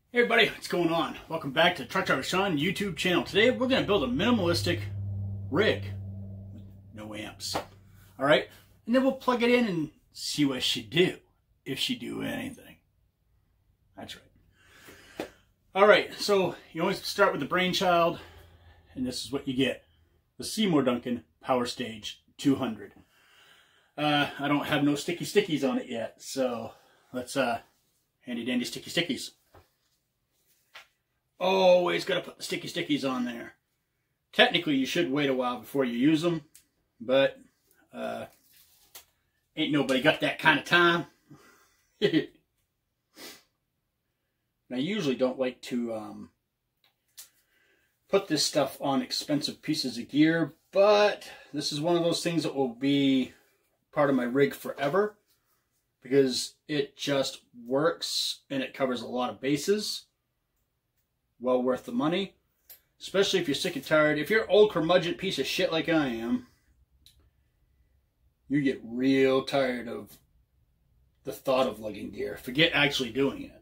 Hey everybody, what's going on? Welcome back to Truck Driver Sean YouTube channel. Today we're going to build a minimalistic rig with no amps. Alright, and then we'll plug it in and see what she do, if she do anything. That's right. Alright, so you always start with the brainchild, and this is what you get. The Seymour Duncan Power Stage 200. I don't have no sticky stickies on it yet, so let's handy dandy sticky stickies. Always got to put the sticky stickies on there. Technically, you should wait a while before you use them, but ain't nobody got that kind of time. I usually don't like to put this stuff on expensive pieces of gear, but this is one of those things that will be part of my rig forever because it just works and it covers a lot of bases. Well worth the money, especially if you're sick and tired. If you're an old curmudgeon piece of shit like I am, you get real tired of the thought of lugging gear. Forget actually doing it.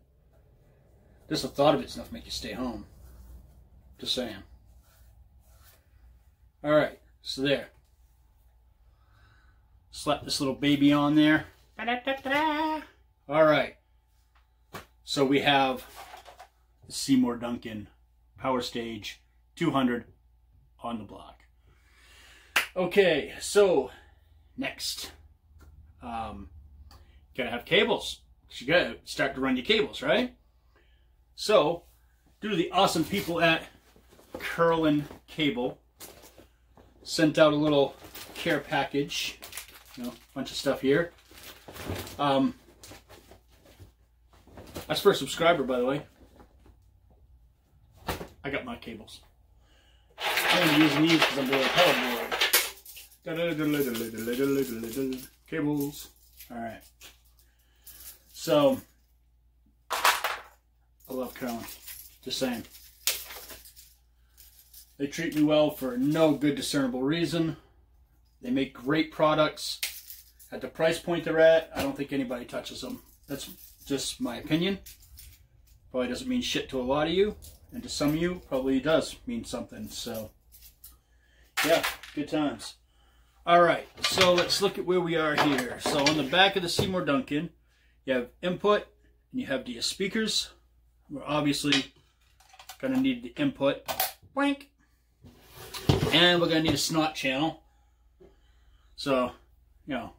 Just the thought of it's enough to make you stay home. Just saying. Alright, so there. Slap this little baby on there. Alright. So we have the Seymour Duncan Power Stage 200 on the block. Okay, so next, gotta have cables. You gotta start to run your cables, right? So, due to the awesome people at Kirlin Cable, sent out a little care package, a bunch of stuff here. That's for a subscriber, by the way. I got my cables. I'm going to use these because I'm doing a power board. Cables. Alright. So, I love Kirlin. Just saying. They treat me well for no good discernible reason. They make great products. At the price point they're at, I don't think anybody touches them. That's just my opinion. Probably doesn't mean shit to a lot of you. And to some of you, probably does mean something. So, yeah, good times. Alright, so let's look at where we are here. So on the back of the Seymour Duncan, you have input, and you have the speakers. We're obviously going to need the input. Wank. And we're going to need a snot channel. So, let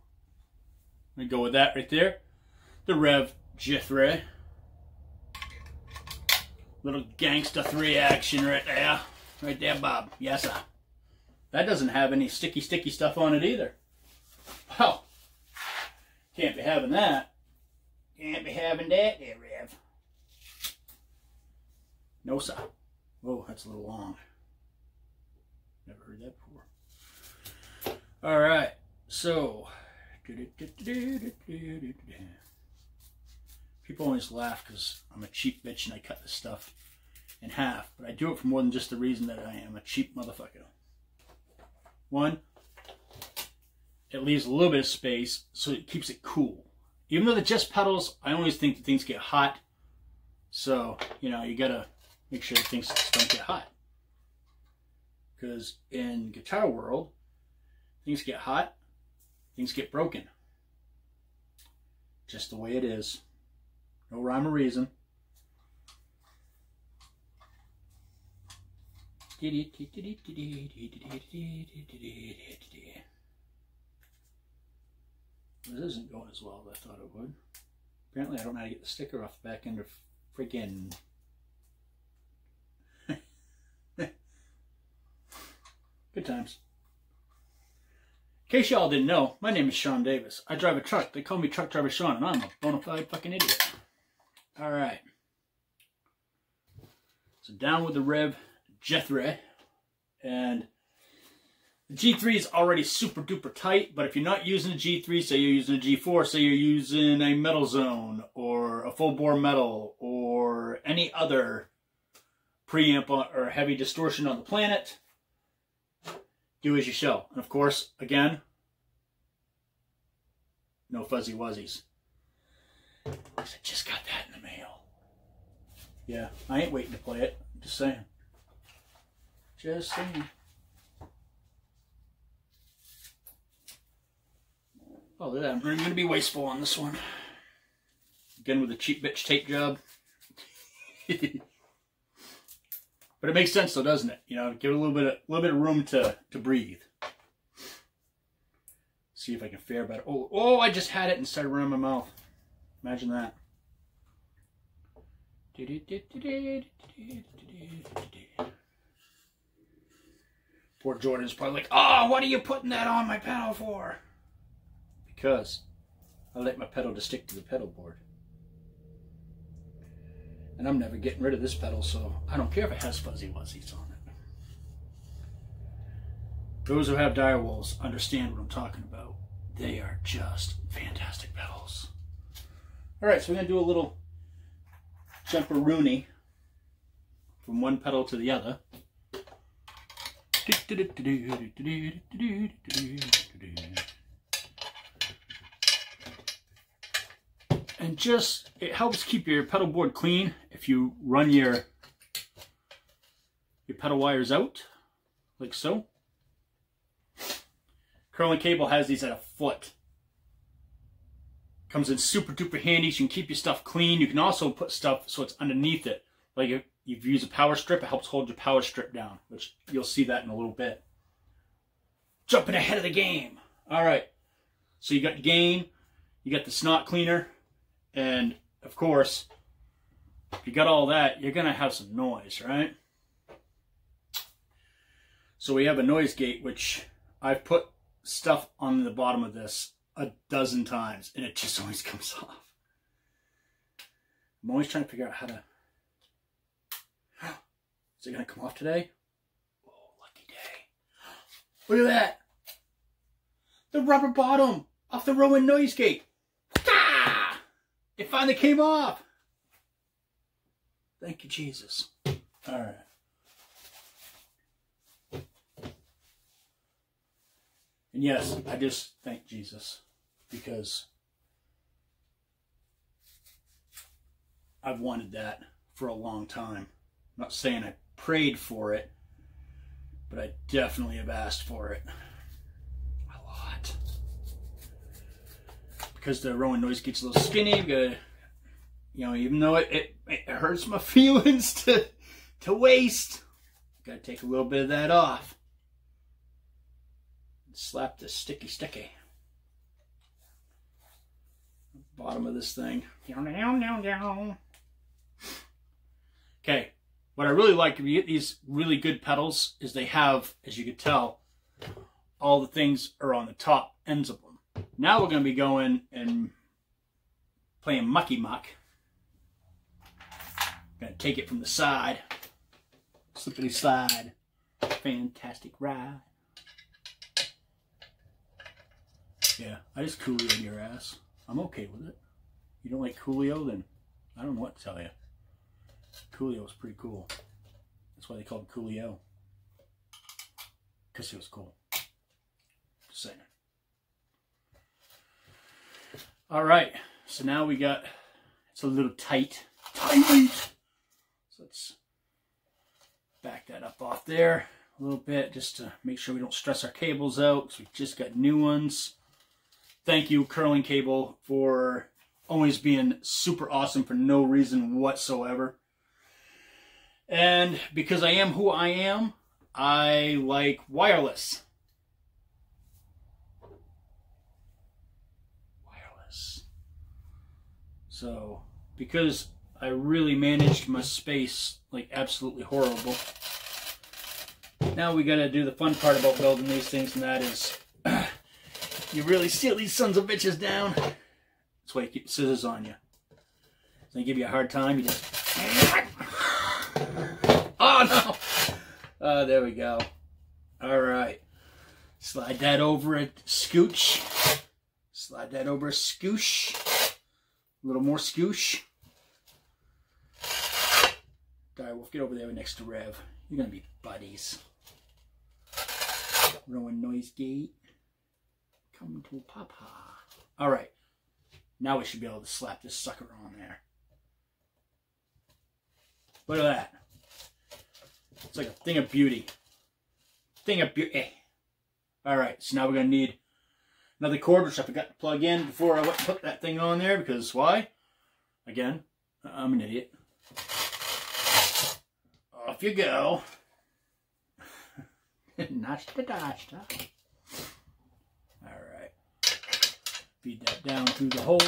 me go with that right there. The Rev G3. Little gangsta 3 action right there. Right there, Bob. Yes, sir. That doesn't have any sticky stuff on it either. Well, can't be having that. Can't be having that there, Rev. No, sir. Whoa, that's a little long. Never heard that before. Alright, so. People always laugh because I'm a cheap bitch and I cut this stuff in half. But I do it for more than just the reason that I am a cheap motherfucker. One, it leaves a little bit of space so it keeps it cool. Even though they're just pedals, I always think that things get hot. So, you gotta make sure things don't get hot. Because in guitar world, things get hot, things get broken. Just the way it is. No rhyme or reason. This isn't going as well as I thought it would. Apparently I don't know how to get the sticker off the back end of freaking... Good times. In case y'all didn't know, my name is Sean Davis. I drive a truck. They call me Truck Driver Sean, and I'm a bona fide fucking idiot. Alright. So down with the Rev G3. And the G3 is already super duper tight, but if you're not using a G3, say you're using a G4, say you're using a metal zone, or a full bore metal, or any other preamp or heavy distortion on the planet, do as you shall. And of course, again, no fuzzy wuzzies. I just got that in the mail. Yeah, I ain't waiting to play it. Just saying. Just saying. Oh, look at that. I'm going to be wasteful on this one. Again with a cheap bitch tape job. But it makes sense though, doesn't it? You know, give it a little bit of room to breathe. See if I can fare better. Oh, I just had it and started running my mouth. Imagine that. Poor Jordan's probably like, oh, what are you putting that on my pedal for? Because I like my pedal to stick to the pedal board. And I'm never getting rid of this pedal, so I don't care if it has fuzzy wuzzies on it. Those who have dire wolves understand what I'm talking about. They are just fantastic pedals. Alright, so we're going to do a little jumper-rooney from one pedal to the other. And just, it helps keep your pedal board clean if you run your pedal wires out, like so. Kirlin cable has these at a foot. Comes in super duper handy, so you can keep your stuff clean. You can also put stuff so it's underneath it. Like if you use a power strip, it helps hold your power strip down, which you'll see that in a little bit. Jumping ahead of the game. Alright, so you got gain, you got the snot cleaner, and of course, if you got all that, you're going to have some noise, right? So we have a noise gate, which I've put stuff on the bottom of this a dozen times, and it just always comes off. I'm always trying to figure out how to... Is it going to come off today? Oh, lucky day. Look at that! The rubber bottom off the Rowan noise gate. Ah! It finally came off. Thank you, Jesus. All right. And yes, I just thank Jesus because I've wanted that for a long time. I'm not saying I prayed for it, but I definitely have asked for it a lot. Because the Rowan noise gate's a little skinny, you gotta, you know, even though it hurts my feelings to waste, gotta take a little bit of that off. Slap this sticky. Bottom of this thing. Okay, what I really like if you get these really good pedals is they have, as you can tell, all the things are on the top ends of them. Now we're going to be going and playing mucky muck. Going to take it from the side. Slippity slide. Fantastic ride. Yeah, I just Coolio'd your ass. I'm okay with it. You don't like Coolio, then I don't know what to tell you. Coolio was pretty cool. That's why they called it Coolio. Because it was cool. Just saying. Alright, so now we got, it's a little tight. So let's back that up off there a little bit just to make sure we don't stress our cables out because we just got new ones. Thank you, Kirlin Cable, for always being super awesome for no reason whatsoever. And because I am who I am, I like wireless. So, because I really managed my space like absolutely horrible, now we gotta do the fun part about building these things, and that is you really seal these sons of bitches down. That's why you keep the scissors on you. So they give you a hard time, you just... Oh no! There we go. Alright. Slide that over a scooch. Slide that over a scoosh. A little more scoosh. Direwolf, get over there next to Rev. You're gonna be buddies. Rowan noise gate. Come to Papa. Alright. Now we should be able to slap this sucker on there. Look at that. It's like a thing of beauty. Thing of beauty. Alright, so now we're going to need another cord, which I forgot to plug in before I went and put that thing on there, because why? Again, I'm an idiot. Off you go. Nasta dasta. Alright. Feed that down through the hole.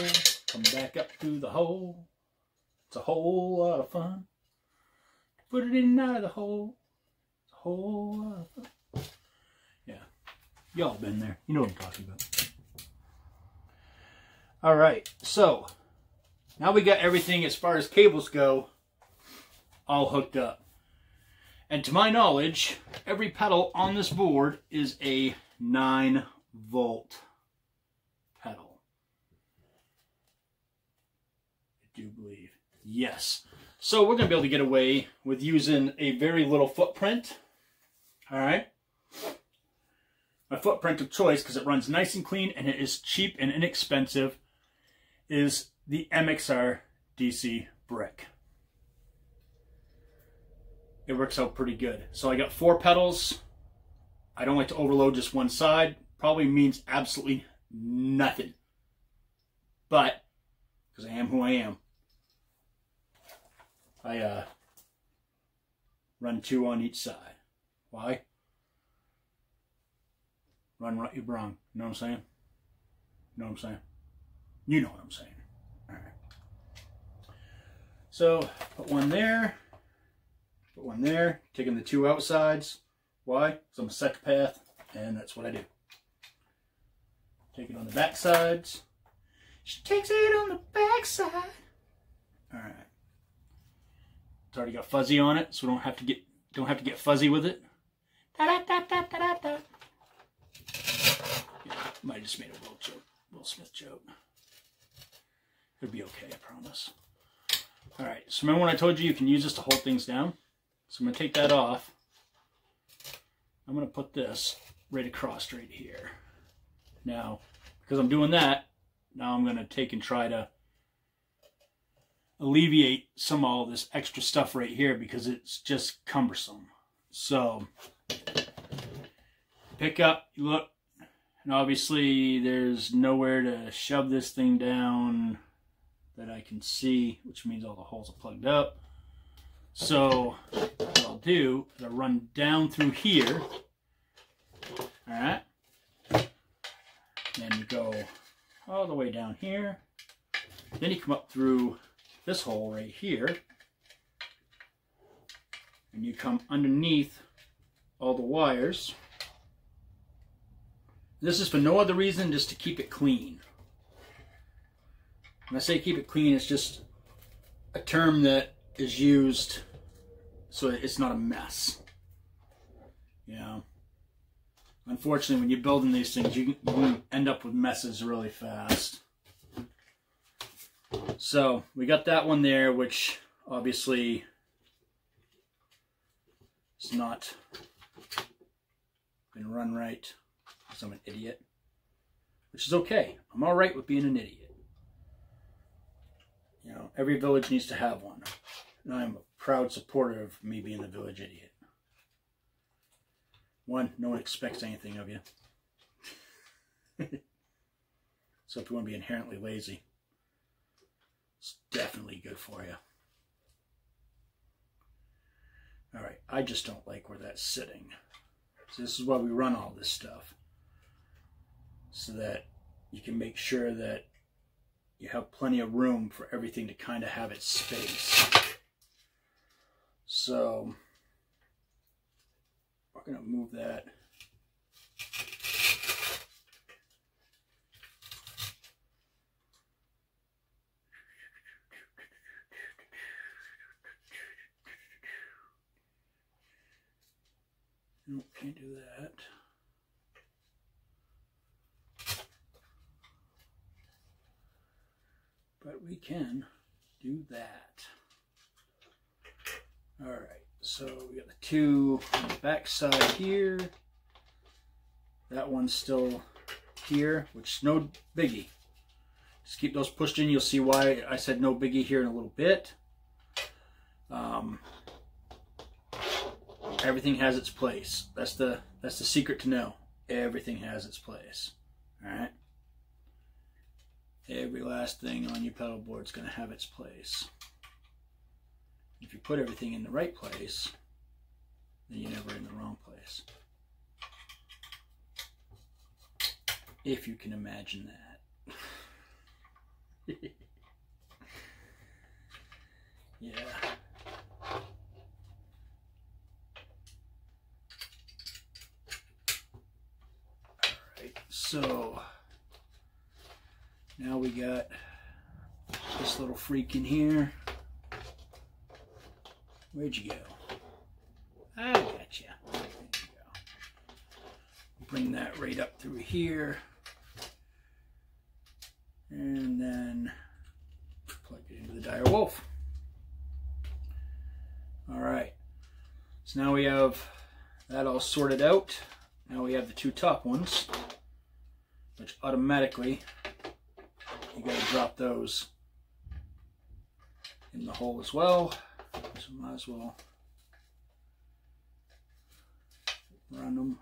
Come back up through the hole. It's a whole lot of fun. Put it in and out of the hole. It's a whole lot of fun. Yeah. Y'all been there. You know what I'm talking about. Alright, so now we got everything as far as cables go all hooked up. And to my knowledge, every pedal on this board is a 9-volt pedal. I do believe. Yes. So we're going to be able to get away with using a very little footprint. Alright. My footprint of choice, because it runs nice and clean and it is cheap and inexpensive, is the MXR DC brick. It works out pretty good. So I got 4 pedals. I don't like to overload just one side. Probably means absolutely nothing. But, because I am who I am, I run 2 on each side. Why? Run right, you wrong. You know what I'm saying? You know what I'm saying? You know what I'm saying. Alright. So, put one there. Put one there. Taking the 2 outsides. Why? Because I'm a psychopath, and that's what I do. Take it on the back sides. She takes it on the back side. Alright. It's already got fuzzy on it, so we don't have to get fuzzy with it. Da da da da da da. Yeah, might have just made a Will Smith joke. It'll be okay, I promise. Alright, so remember when I told you can use this to hold things down? So I'm going to take that off. I'm going to put this right across right here. Now, because I'm doing that, now I'm going to take and try to alleviate some of all this extra stuff right here because it's just cumbersome. So, pick up, you look, and obviously there's nowhere to shove this thing down that I can see, which means all the holes are plugged up. So what I'll do is I'll run down through here, alright, and you go all the way down here, then you come up through this hole right here, and you come underneath all the wires. This is for no other reason, just to keep it clean. When I say keep it clean, it's just a term that is used so it's not a mess. You know, unfortunately, when you're building these things, you can end up with messes really fast. So we got that one there, which obviously is not going to run right because I'm an idiot, which is okay. I'm all right with being an idiot. You know, every village needs to have one. And I'm a proud supporter of me being the village idiot. One, no one expects anything of you. So if you want to be inherently lazy, it's definitely good for you. Alright, I just don't like where that's sitting. So this is why we run all this stuff. So that you can make sure that you have plenty of room for everything to kind of have its space. So we're going to move that. Nope, can't do that. But we can do that. Alright, so we got the 2 on the back side here. That one's still here, which is no biggie. Just keep those pushed in. You'll see why I said no biggie here in a little bit. Everything has its place. That's the secret to know. Everything has its place. All right. Every last thing on your pedal board is going to have its place. If you put everything in the right place, then you're never in the wrong place. If you can imagine that. Yeah. Alright, so now we got this little freak in here. Where'd you go? I got you. There you go. Bring that right up through here. And then plug it into the dire wolf. Alright. So now we have that all sorted out. Now we have the two top ones, which automatically you gotta drop those in the hole as well. So might as well run them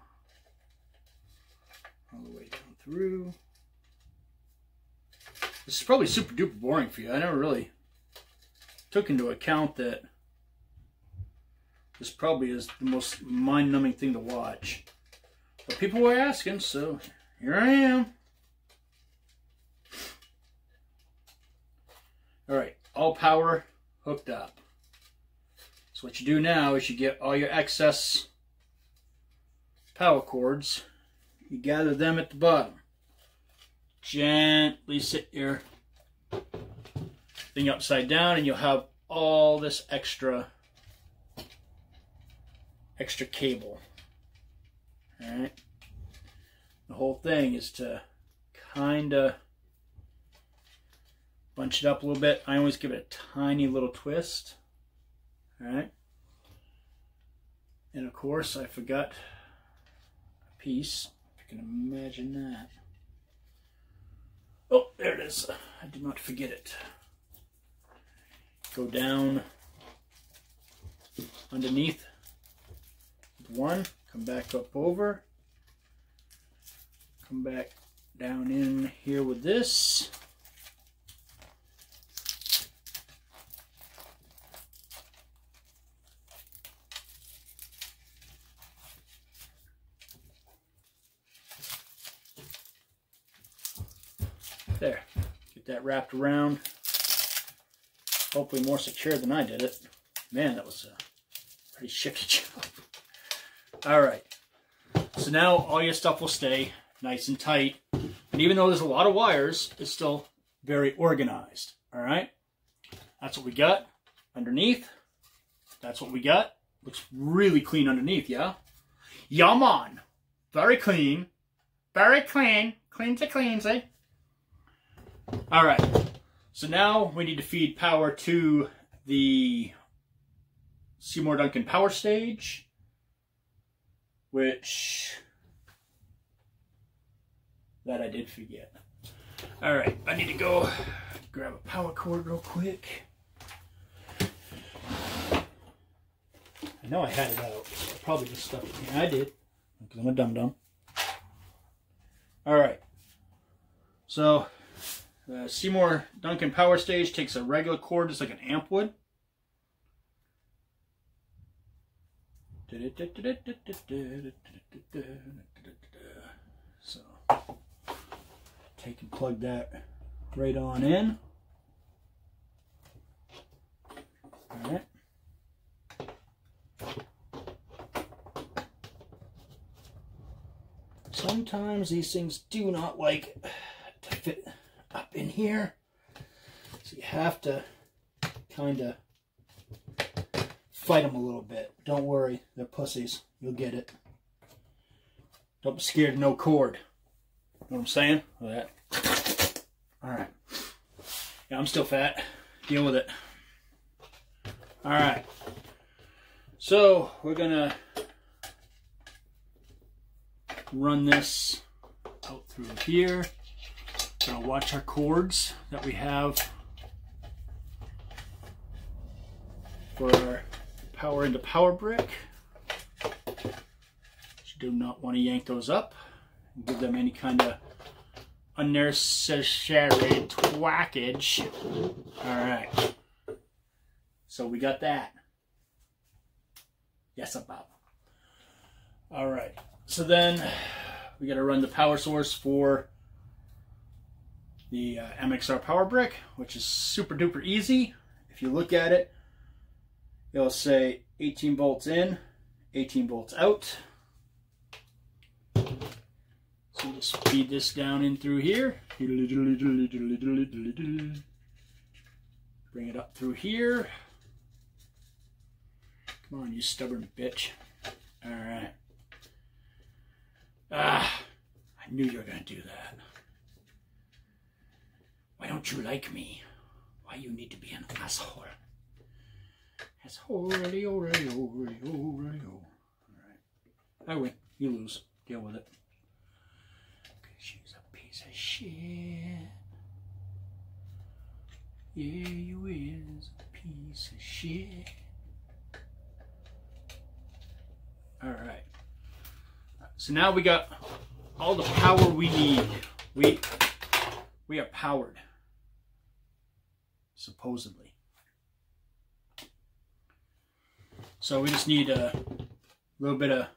all the way down through. This is probably super duper boring for you. I never really took into account that this probably is the most mind-numbing thing to watch. But people were asking, so here I am. Alright, all power hooked up. So what you do now is you get all your excess power cords, you gather them at the bottom. Gently sit your thing upside down and you'll have all this extra cable. Alright. The whole thing is to kind of bunch it up a little bit. I always give it a tiny little twist. Alright. And of course I forgot a piece. If you can imagine that. Oh, there it is. I did not forget it. Go down underneath one, come back up over, come back down in here with this. There, get that wrapped around. Hopefully more secure than I did it. Man, that was a pretty shifty job. Alright, so now all your stuff will stay nice and tight. And even though there's a lot of wires, it's still very organized. Alright, that's what we got underneath. That's what we got. Looks really clean underneath, yeah? Yeah, man. Very clean. Very clean. Clean to cleansy. Alright, so now we need to feed power to the Seymour Duncan power stage, which that I did forget. Alright, I need to go grab a power cord real quick. I know I had it out, so I probably just stuck it in here. I did, because I'm a dum-dum. Alright, so the Seymour Duncan power stage takes a regular cord just like an amp would. So take and plug that right on in. Alright. Sometimes these things do not like to fit up in here, so you have to kind of fight them a little bit. Don't worry, they're pussies. You'll get it. Don't be scared of no cord. Know what I'm saying? Like that. Alright. Yeah, I'm still fat. Deal with it. Alright. So, we're gonna run this out through here. Gonna watch our cords that we have for our power into power brick. You do not want to yank those up and give them any kind of unnecessary twackage. Alright. So we got that. Yes, about. Alright. So then we got to run the power source for the MXR power brick, which is super duper easy. If you look at it, it'll say 18 volts in, 18 volts out. So just feed this down in through here. Bring it up through here. Come on, you stubborn bitch. Alright. Ah, I knew you were going to do that. Why don't you like me? Why you need to be an asshole? Asshole, alright. I win. You lose. Deal with it. She's a piece of shit. Yeah, you is a piece of shit. Alright. So now we got all the power we need. We are powered. Supposedly. So we just need a little bit of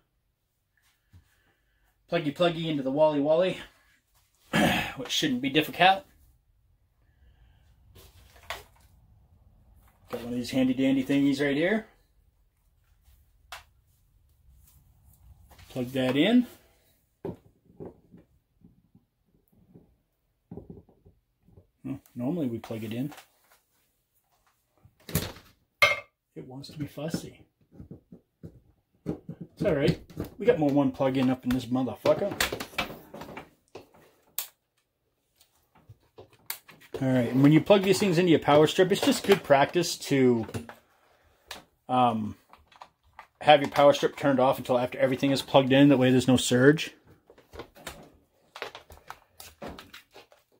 pluggy into the wally, which shouldn't be difficult. Got one of these handy dandy thingies right here. Plug that in. Well, normally we plug it in. It wants to be fussy. It's alright. We got more one plug-in up in this motherfucker. Alright, and when you plug these things into your power strip, it's just good practice to have your power strip turned off until after everything is plugged in. That way there's no surge. As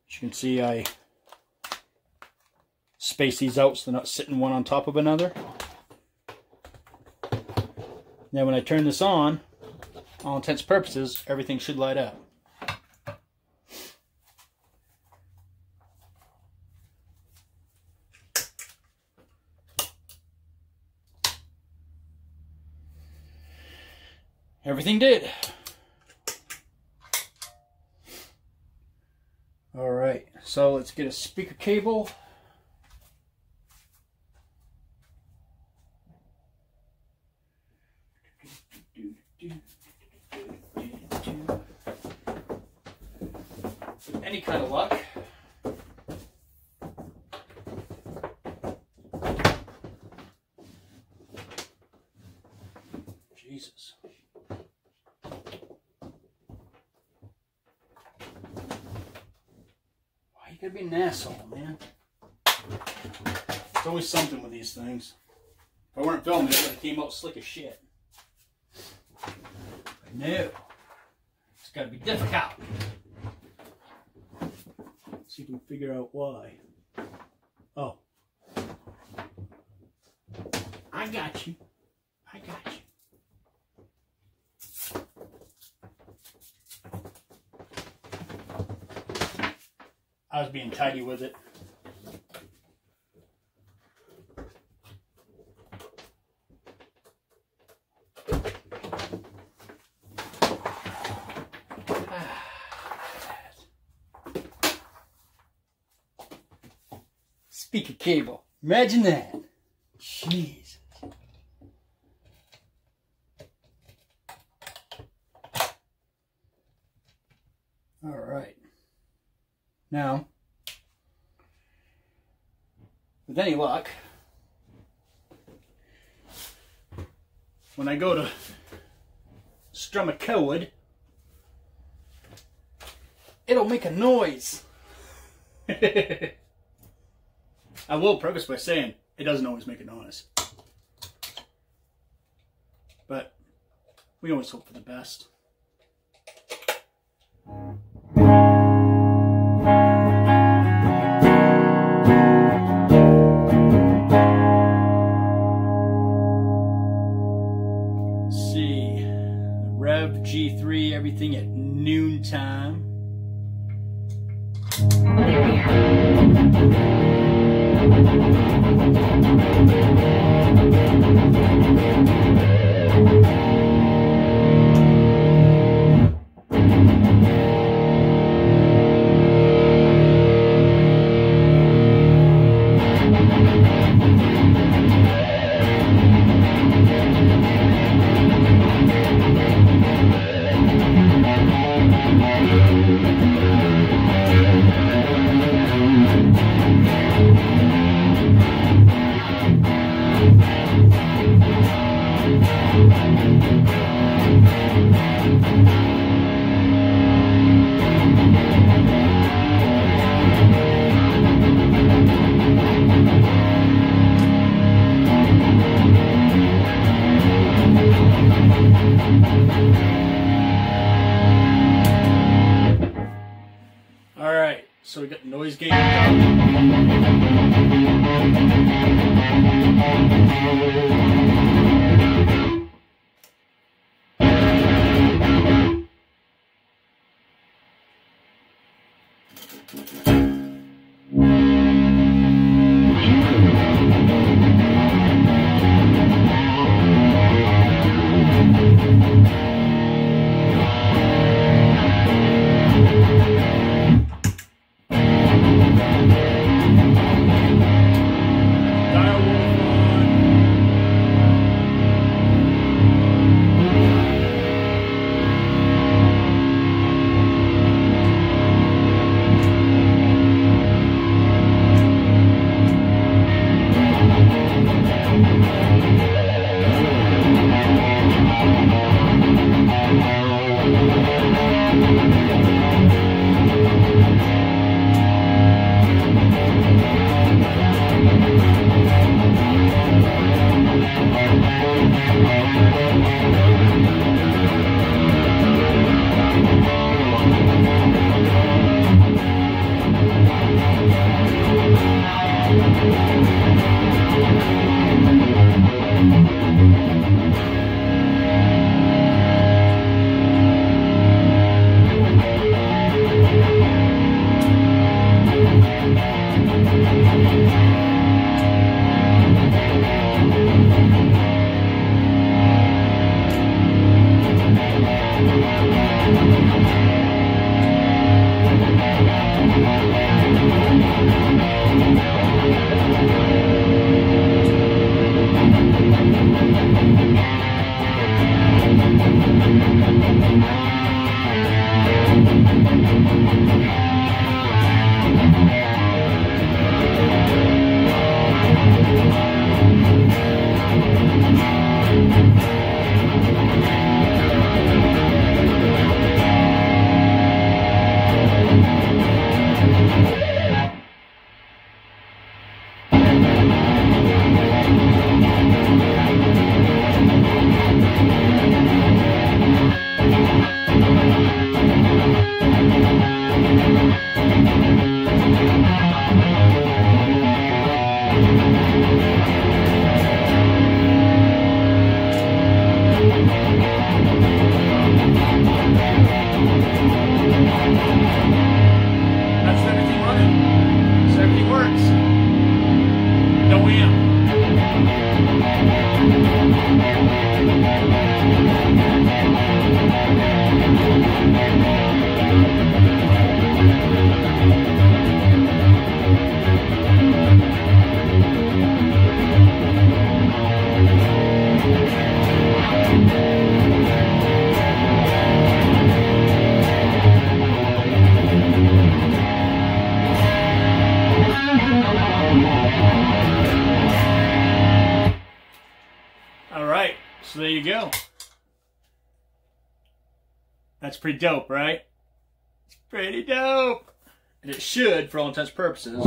you can see, I space these out so they're not sitting one on top of another. Now when I turn this on, all intents and purposes, everything should light up. Everything did. Alright, so let's get a speaker cable. Any kind of luck. Jesus. Why you gotta be an asshole, man? There's always something with these things. If I weren't filming it, it would have came out slick as shit. But no. It's gotta be difficult. See if we can figure out why. Oh. I got you. I got you. I was being tidy with it. Speaker cable. Imagine that. Jesus. All right. Now, with any luck, when I go to strum a chord, it'll make a noise. I will preface by saying it doesn't always make a noise. But we always hope for the best. G3, everything at noontime. Alright, so we got the noise gate down. So there you go. That's pretty dope, right? It's pretty dope. And it should, for all intents and purposes.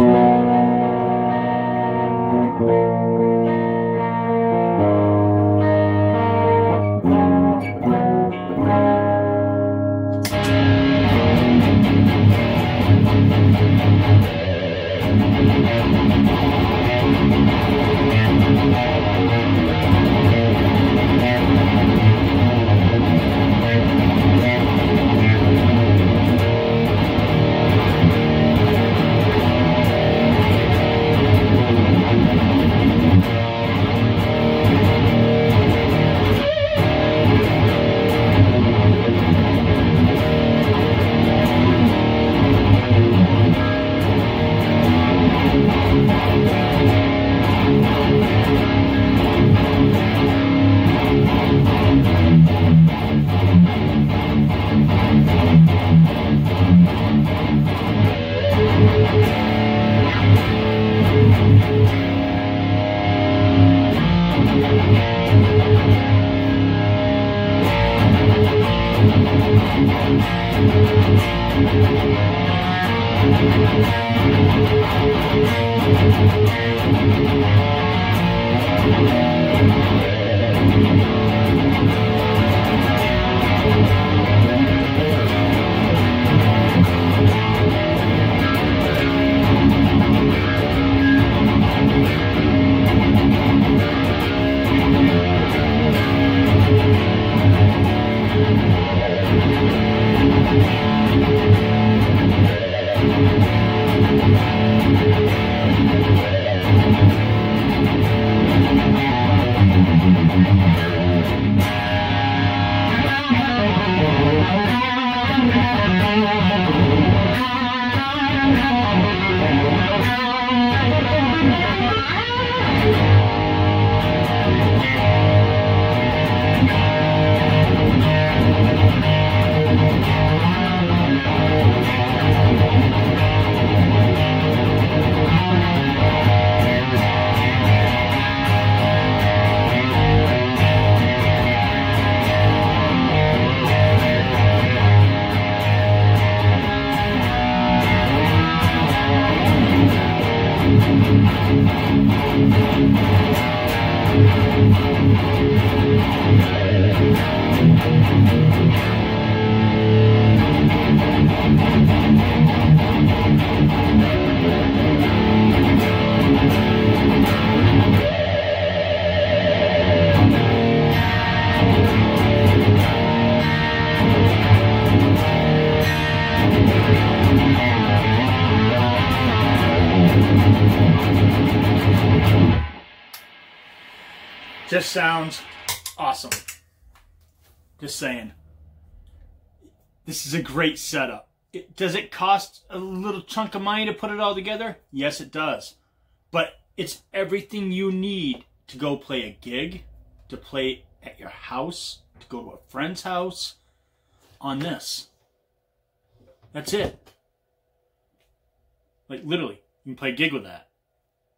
Just sounds awesome. Just saying. This is a great setup. Does it cost a little chunk of money to put it all together? Yes, it does. But it's everything you need to go play a gig, to play at your house, to go to a friend's house on this. That's it. Like literally, you can play a gig with that.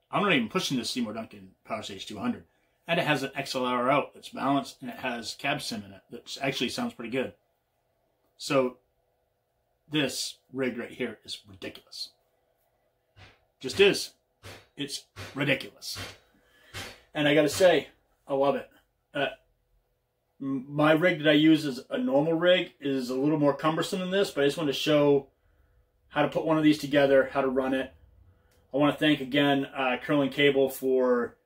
I'm not even pushing this Seymour Duncan Power Stage 200. And it has an XLR out that's balanced, and it has cab sim in it that actually sounds pretty good. So this rig right here is ridiculous. Just is. It's ridiculous. And I gotta say, I love it. My rig that I use as a normal rig is a little more cumbersome than this, but I just wanted to show how to put one of these together, how to run it. I want to thank again Kirlin Cable for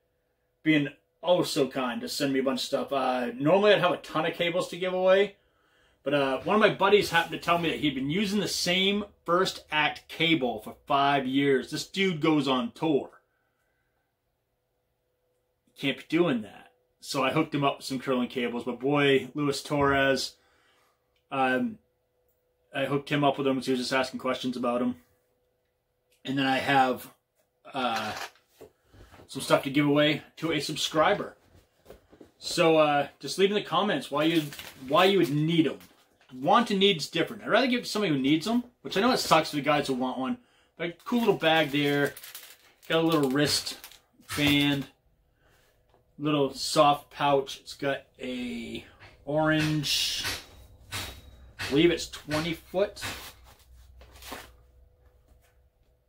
being oh so kind to send me a bunch of stuff. Normally I'd have a ton of cables to give away, but one of my buddies happened to tell me that he'd been using the same first act cable for 5 years. This dude goes on tour. Can't be doing that. So I hooked him up with some Kirlin cables. My boy Luis Torres, I hooked him up with them because he was just asking questions about them. And then I have some stuff to give away to a subscriber. So just leave in the comments why you would need them. Want and need's different. I'd rather give it to somebody who needs them, which I know it sucks for the guys who want one. But a cool little bag there. Got a little wrist band. Little soft pouch. It's got a orange, I believe it's 20 foot.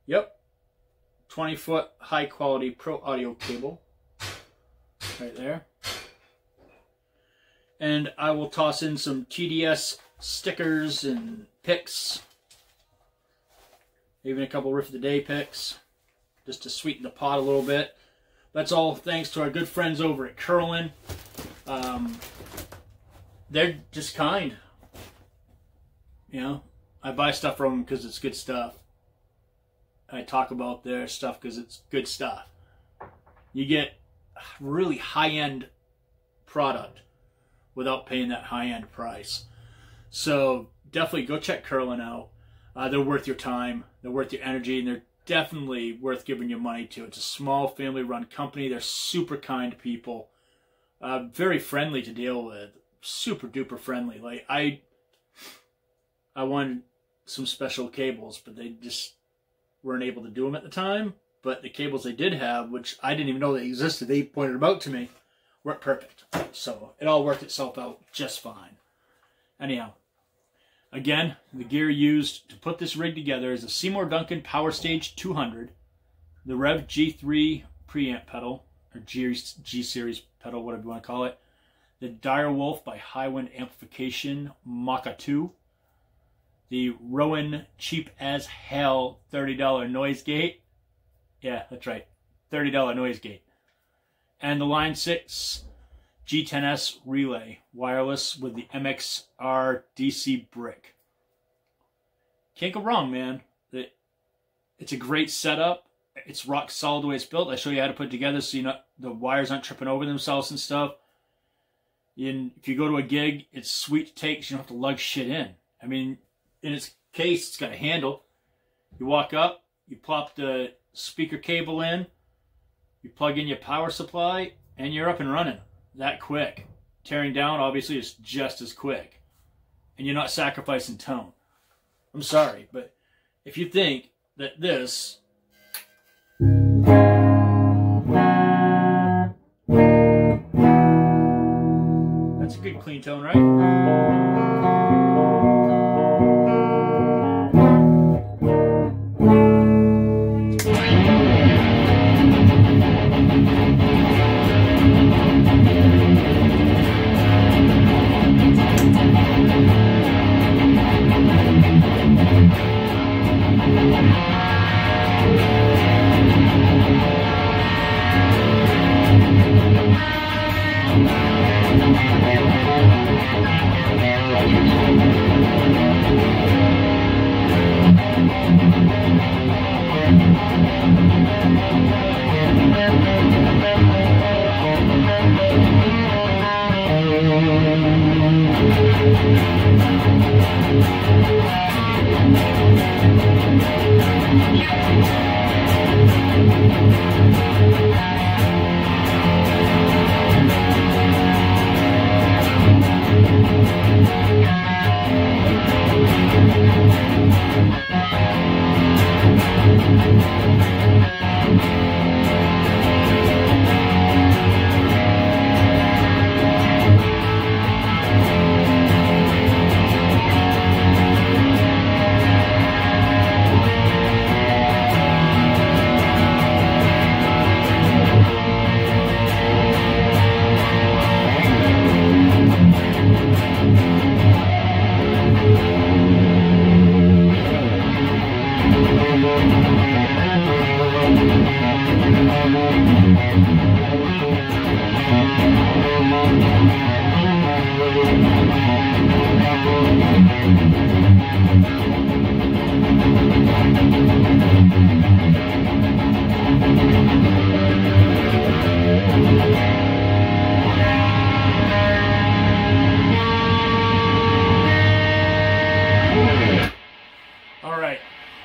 Yep. 20-foot high-quality Pro Audio cable right there. And I will toss in some TDS stickers and picks. Even a couple Riff of the Day picks, just to sweeten the pot a little bit. That's all thanks to our good friends over at Kirlin. They're just kind. You know, I buy stuff from them because it's good stuff. I talk about their stuff because it's good stuff. You get a really high-end product without paying that high-end price. So definitely go check Kirlin out. They're worth your time. They're worth your energy, and they're definitely worth giving your money to. It's a small family-run company. They're super kind people. Very friendly to deal with. Super-duper friendly. Like I wanted some special cables, but they just weren't able to do them at the time. But the cables they did have, which I didn't even know they existed, they pointed them out to me, weren't perfect. So it all worked itself out just fine. Anyhow, Again, the gear used to put this rig together is a Seymour Duncan Power Stage 200, the Rev G3 preamp pedal, or G-Series pedal, whatever you want to call it, the Direwolf by Highwind Amplification Mach 2, the Rowan cheap as hell $30 noise gate. Yeah, that's right, $30 noise gate. And the Line 6 G10S relay, wireless with the MXR DC brick. Can't go wrong, man. It's a great setup. It's rock solid the way it's built. I show you how to put it together so the wires aren't tripping over themselves and stuff. And if you go to a gig, it's sweet to take because you don't have to lug shit in. I mean, in its case, it's got a handle. You walk up, you plop the speaker cable in, you plug in your power supply, and you're up and running. That quick. Tearing down, obviously, is just as quick. And you're not sacrificing tone. I'm sorry, but if you think that this... That's a good clean tone, right?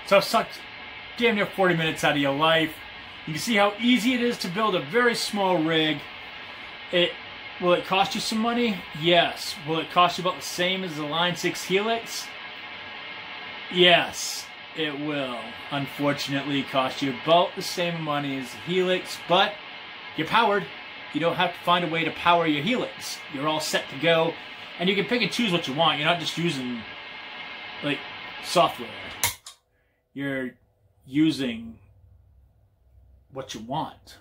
So I've sucked damn near 40 minutes out of your life. You can see how easy it is to build a very small rig. Will it cost you some money? Yes. Will it cost you about the same as the Line 6 Helix? Yes, it will. Unfortunately, cost you about the same money as the Helix, but you're powered. You don't have to find a way to power your Helix. You're all set to go, and you can pick and choose what you want. You're not just using, like, software. You're using what you want.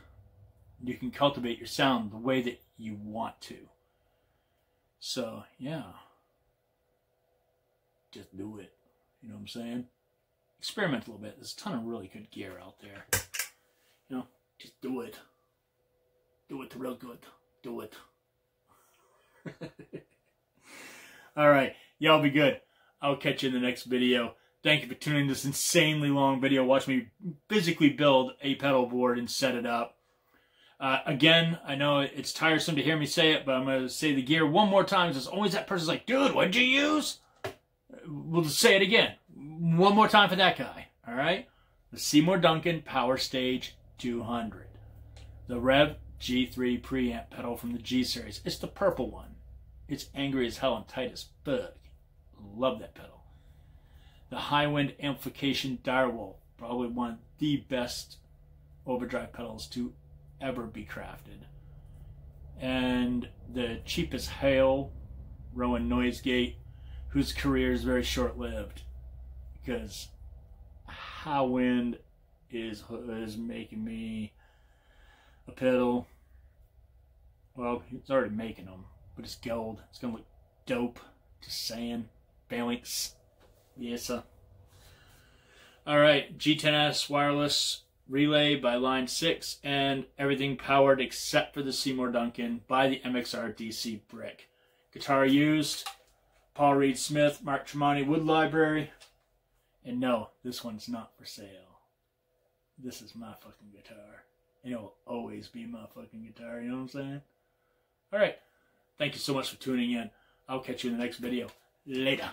You can cultivate your sound the way that you want to. So, yeah. Just do it. You know what I'm saying? Experiment a little bit. There's a ton of really good gear out there. You know, just do it. Do it real good. Do it. Alright, y'all be good. I'll catch you in the next video. Thank you for tuning in this insanely long video. Watch me physically build a pedal board and set it up. Again, I know it's tiresome to hear me say it, but I'm going to say the gear one more time. There's always that person's like, dude, what'd you use? We'll just say it again. One more time for that guy. All right? The Seymour Duncan Power Stage 200. The Rev G3 preamp pedal from the G-Series. It's the purple one. It's angry as hell and tight as fuck. Love that pedal. The Highwind Amplification Direwolf. Probably one of the best overdrive pedals to ever be crafted. And the cheapest hail Rowan noise gate whose career is very short-lived, because high wind is making me a pedal. Well, it's already making them, but it's gold. It's gonna look dope. Just saying. Balance. Yes, sir. Alright, G10S wireless relay by Line 6, and everything powered except for the Seymour Duncan by the MXR DC brick. Guitar used, Paul Reed Smith, Mark Tremonti Wood Library. And no, this one's not for sale. This is my fucking guitar. And it will always be my fucking guitar, you know what I'm saying? Alright, thank you so much for tuning in. I'll catch you in the next video. Later.